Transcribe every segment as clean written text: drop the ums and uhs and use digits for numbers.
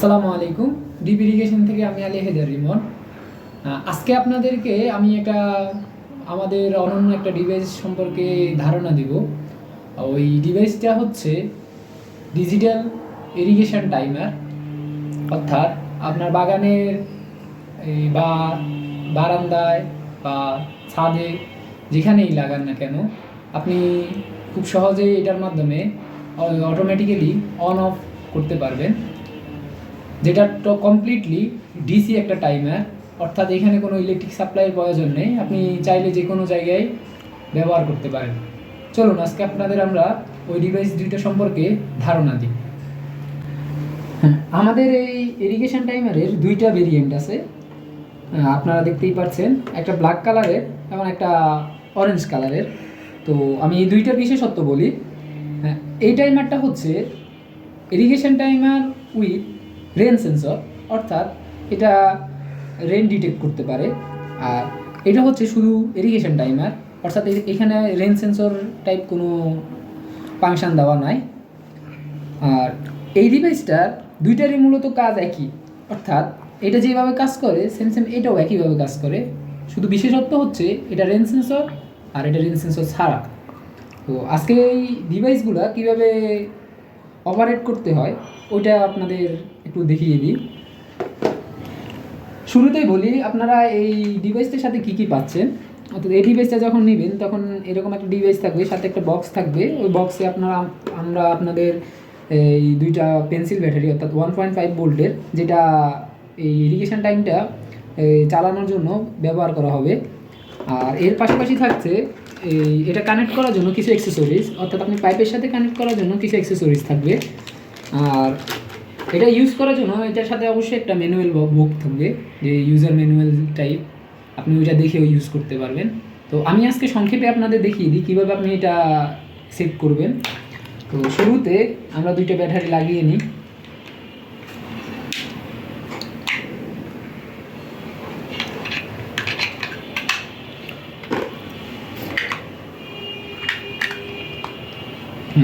আসসালামু আলাইকুম। Deep irrigation থেকে আমি আলী হেদার রিমন। আজকে আপনাদেরকে আমি আমাদের অনন্য একটা ডিভাইস সম্পর্কে ধারণা দিব। ওই ডিভাইসটা হচ্ছে ডিজিটাল ইরিগেশন টাইমার। অর্থাৎ আপনার বাগানের বা বারান্দায় বা ছাদে যেখানেই লাগান না কেন, আপনি খুব সহজেই এটার মাধ্যমে অটোমেটিক্যালি অন অফ করতে পারবেন, যেটা তো কমপ্লিটলি ডিসি একটা টাইমার। অর্থাৎ এখানে কোনো ইলেকট্রিক সাপ্লাইয়ের প্রয়োজন নেই, আপনি চাইলে যে কোনো জায়গায় ব্যবহার করতে পারেন। চলুন আজকে আপনাদের আমরা ওই ডিভাইস দুইটা সম্পর্কে ধারণা দিই। আমাদের এই ইরিগেশন টাইমারের দুইটা ভেরিয়েন্ট আছে, আপনারা দেখতেই পাচ্ছেন, একটা ব্ল্যাক কালারের এবং একটা অরেঞ্জ কালারের। তো আমি এই দুইটা বিশেষত্ব বলি। এই টাইমারটা হচ্ছে irrigation timer with rain sensor, অর্থাৎ এটা রেন ডিটেক্ট করতে পারে। আর এটা হচ্ছে শুধু ইরিগেশন টাইমার, অর্থাৎ এখানে রেন সেন্সর টাইপ কোনো ফাংশান দেওয়া নাই। আর এই ডিভাইসটার দুইটারই মূলত কাজ একই, অর্থাৎ এটা যেভাবে কাজ করে সেম সেম এটাও একইভাবে কাজ করে। শুধু বিশেষত্ব হচ্ছে এটা রেন সেন্সর আর এটা রেন সেন্সর ছাড়া। তো আজকে এই ডিভাইসগুলো কীভাবে অপারেট করতে হয় ওইটা আপনাদের একটু দেখিয়ে দিই। শুরুতেই বলি, আপনারা এই ডিভাইসটার সাথে কী কী পাচ্ছেন। অর্থাৎ এই ডিভাইসটা যখন নেবেন তখন এরকম একটা ডিভাইস থাকবে, সাথে একটা বক্স থাকবে। ওই বক্সে আমরা আপনাদের এই দুইটা পেন্সিল ব্যাটারি, অর্থাৎ 1.5 ভোল্টের, যেটা এই ইরিগেশন টাইমটা চালানোর জন্য ব্যবহার করা হবে। আর এর পাশাপাশি থাকছে এটা কানেক্ট করার জন্য কিছু অ্যাক্সেসরিজ, অর্থাৎ আপনি পাইপের সাথে কানেক্ট করার জন্য কিছু অ্যাক্সেসরিজ থাকবে। আর এটা ইউজ করার জন্য এটার সাথে অবশ্যই একটা ম্যানুয়াল বুক থাকবে, যে ইউজার ম্যানুয়াল টাইপ, আপনি ওইটা দেখেও ইউজ করতে পারবেন। তো আমি আজকে সংক্ষেপে আপনাদের দেখিয়ে দিই কীভাবে আপনি এটা সেট করবেন। তো শুরুতে আমরা দুইটা ব্যাটারি লাগিয়ে নিই।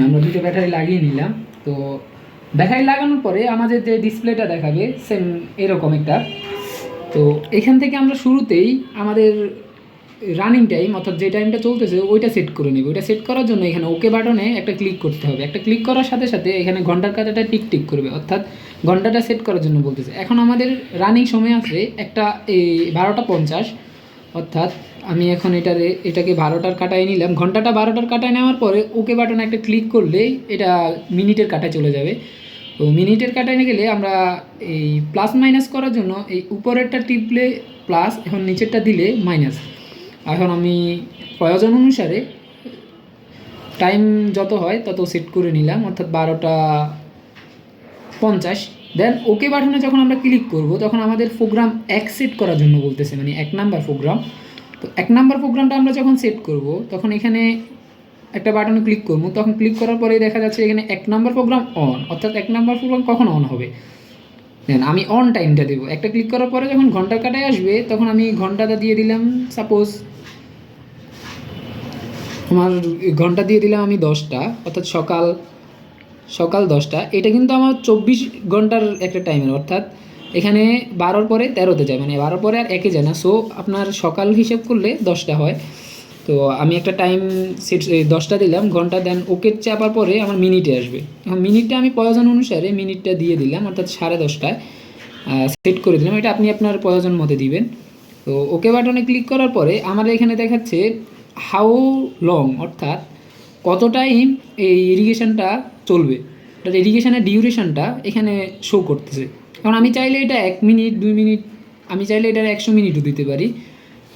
আমরা দুটো ব্যাটারি লাগিয়ে নিলাম। তো ব্যাটারি লাগানোর পরে আমাদের যে ডিসপ্লেটা দেখাবে সেম এরকম একটা। তো এখান থেকে আমরা শুরুতেই আমাদের রানিং টাইম, অর্থাৎ যে টাইমটা চলতেছে ওইটা সেট করে নেব। ওইটা সেট করার জন্য এখানে ওকে বাটনে একটা ক্লিক করতে হবে। একটা ক্লিক করার সাথে সাথে এখানে ঘন্টার কাঁটাটা টিক টিক করবে, অর্থাৎ ঘন্টাটা সেট করার জন্য বলতেছে। এখন আমাদের রানিং সময় আছে একটা 12:50, অর্থাৎ আমি এখন এটাকে 12টার কাটায় নিলাম। ঘন্টাটা 12টার কাটায় নেওয়ার পরে ওকে বাটনে একটা ক্লিক করলেই এটা মিনিটের কাটায় চলে যাবে। তো মিনিটের কাটায় নিয়ে গেলে আমরা এই প্লাস মাইনাস করার জন্য এই উপরেরটা টিপলে প্লাস, এখন নিচেরটা দিলে মাইনাস। এখন আমি প্রয়োজন অনুসারে টাইম যত হয় তত সেট করে নিলাম, অর্থাৎ 12:50। দেন ওকে বাটনে যখন আমরা ক্লিক করব তখন আমাদের প্রোগ্রাম সেট করার জন্য বলতেছে, মানে 1 নাম্বার প্রোগ্রাম। তো 1 নাম্বার প্রোগ্রামটা আমরা যখন সেট করব তখন এখানে একটা বাটনে ক্লিক করব, তখন ক্লিক করার পরেই দেখা যাচ্ছে এখানে 1 নাম্বার প্রোগ্রাম অন, অর্থাৎ 1 নাম্বার প্রোগ্রাম কখন অন হবে। দেন আমি অন টাইমটা দেবো। একটা ক্লিক করার পরে যখন ঘন্টার কাটায় আসবে তখন আমি ঘন্টাটা দিয়ে দিলাম, সাপোজ আমার ঘন্টা দিয়ে দিলাম আমি 10টা, অর্থাৎ সকাল 10টা। এটা কিন্তু আমার 24 ঘন্টার একটা টাইমের, অর্থাৎ এখানে 12-র পরে 13-তে যায়, মানে 12-র পরে আর 1-এ যায় না। সো আপনার সকাল হিসেব করলে 10টা হয়। তো আমি একটা টাইম সেট 10টা দিলাম ঘন্টা, দেন ওকে চাপার পরে আমার মিনিটে আসবে। এখন মিনিটটা আমি প্রয়োজন অনুসারে মিনিটটা দিয়ে দিলাম, অর্থাৎ 10:30টায় সেট করে দিলাম। এটা আপনি আপনার প্রয়োজন মতো দিবেন। তো ওকে বাটনে ক্লিক করার পরে আমার এখানে দেখাচ্ছে হাউ লং, অর্থাৎ কত টাইম এই ইরিগেশনটা চলবে, অর্থাৎ ইরিগেশনের ডিউরেশনটা এখানে শো করতেছে। কারণ আমি চাইলে এটা 1 মিনিট 2 মিনিট, আমি চাইলে এটার 100 মিনিটও দিতে পারি।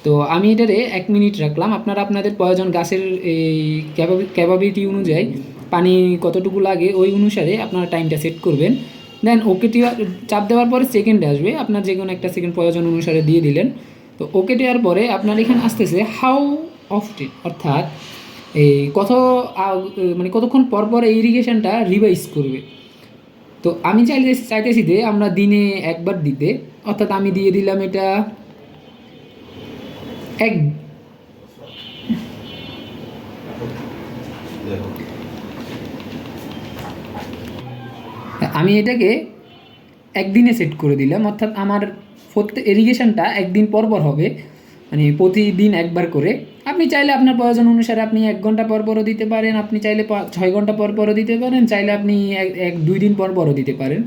তো আমি এটারে 1 মিনিট রাখলাম। আপনারা আপনাদের প্রয়োজন, গাছের এই ক্যাপাবিলিটি অনুযায়ী পানি কতটুকু লাগে ওই অনুসারে আপনারা টাইমটা সেট করবেন। দেন ওকে চাপ দেওয়ার পরে সেকেন্ডে আসবে, আপনার যে কোনো একটা সেকেন্ড প্রয়োজন অনুসারে দিয়ে দিলেন। তো ওকে দেওয়ার পরে আপনার এখানে আসতেছে হাউ অফটেন, অর্থাৎ এই মানে কতক্ষণ পর পর এই ইরিগেশনটা রিভাইজ করবে। তো আমি চাইতেছি যে আমরা দিনে একবার দিতে, অর্থাৎ আমি দিয়ে দিলাম এটা আমি এটাকে একদিনে সেট করে দিলাম, অর্থাৎ আমার প্রত্যেক ইরিগেশনটা একদিন পর পর হবে, মানে প্রতিদিন একবার করে। আপনি চাইলে আপনার প্রয়োজন অনুসারে আপনি 1 ঘন্টা পর পরও দিতে পারেন, আপনি চাইলে 6 ঘন্টা পর পরও দিতে পারেন, চাইলে আপনি 2 দিন পর পরও দিতে পারেন।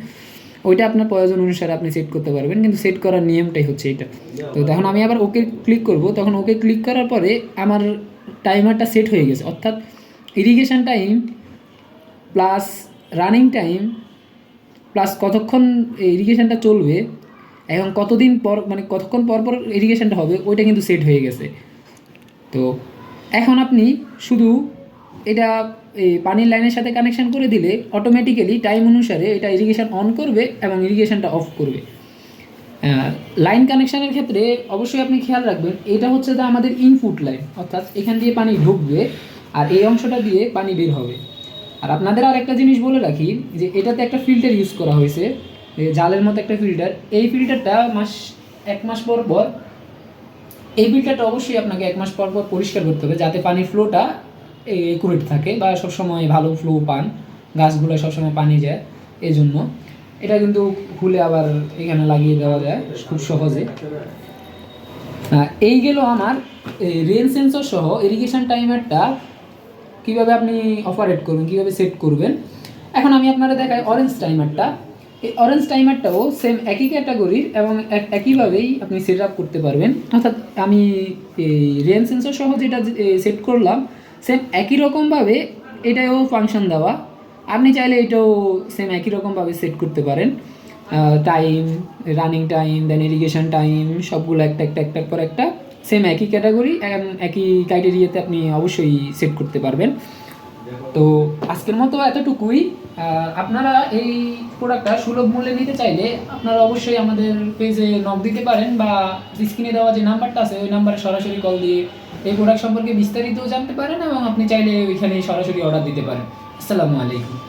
ওইটা আপনার প্রয়োজন অনুসারে আপনি সেট করতে পারবেন, কিন্তু সেট করার নিয়মটাই হচ্ছে এটা। তো তখন আমি আবার ওকে ক্লিক করব, তখন ওকে ক্লিক করার পরে আমার টাইমারটা সেট হয়ে গেছে, অর্থাৎ irrigation time plus running time plus কতক্ষণ ইরিগেশনটা চলবে এবং কতদিন পর, মানে কতক্ষণ পর পর ইরিগেশনটা হবে, ওইটা কিন্তু সেট হয়ে গেছে। তো এখন আপনি শুধু এটা এই পানির লাইনের সাথে কানেকশান করে দিলে অটোমেটিক্যালি টাইম অনুসারে এটা ইরিগেশন অন করবে এবং ইরিগেশনটা অফ করবে। লাইন কানেকশানের ক্ষেত্রে অবশ্যই আপনি খেয়াল রাখবেন, এটা হচ্ছে যে আমাদের ইনপুট লাইন, অর্থাৎ এখান দিয়ে পানি ঢুকবে আর এই অংশটা দিয়ে পানি বের হবে। আর আপনাদের আর একটা জিনিস বলে রাখি যে এটাতে একটা ফিল্টার ইউজ করা হয়েছে, জালের মতো একটা ফিল্টার। এই ফিল্টারটা 1 মাস পর পর, এই ফিল্টারটা অবশ্যই আপনাকে 1 মাস পর পর পরিষ্কার করতে হবে, যাতে পানির ফ্লোটা একুরেট থাকে বা সবসময় ভালো ফ্লো পান, গাছগুলো সবসময় পানি যায়। এই জন্য এটা কিন্তু খুলে আবার এখানে লাগিয়ে দেওয়া যায় খুব সহজে। এই গেল আমার রেন সেন্সর সহ ইরিগেশন টাইমারটা কীভাবে আপনি অপারেট করবেন, কীভাবে সেট করবেন। এখন আমি আপনারা দেখাই অরেঞ্জ টাইমারটা। এই অরেঞ্জ টাইমারটাও সেম একই ক্যাটাগরির এবং একইভাবেই আপনি সেট আপ করতে পারবেন, অর্থাৎ আমি এই রেন সেন্সর সহ যেটা সেট করলাম সেম একই রকমভাবে এটাও ফাংশন দেওয়া। আপনি চাইলে এটাও সেম একই রকমভাবে সেট করতে পারেন। টাইম, রানিং টাইম, দেন ইরিগেশন টাইম সবগুলো একটা পর একটা সেম একই ক্যাটাগরি একই ক্রাইটেরিয়াতে আপনি অবশ্যই সেট করতে পারবেন। তো আজকের মতো এতটুকুই। আপনারা এই প্রোডাক্টটা সুলভ মূল্যে নিতে চাইলে আপনারা অবশ্যই আমাদের পেজে নক দিতে পারেন বা স্ক্রিনে দেওয়া যে নাম্বারটা আছে ওই নাম্বারে সরাসরি কল দিয়ে এই প্রোডাক্ট সম্পর্কে বিস্তারিত জানতে পারেন এবং আপনি চাইলে ওইখানে সরাসরি অর্ডার দিতে পারেন। আসসালামু আলাইকুম।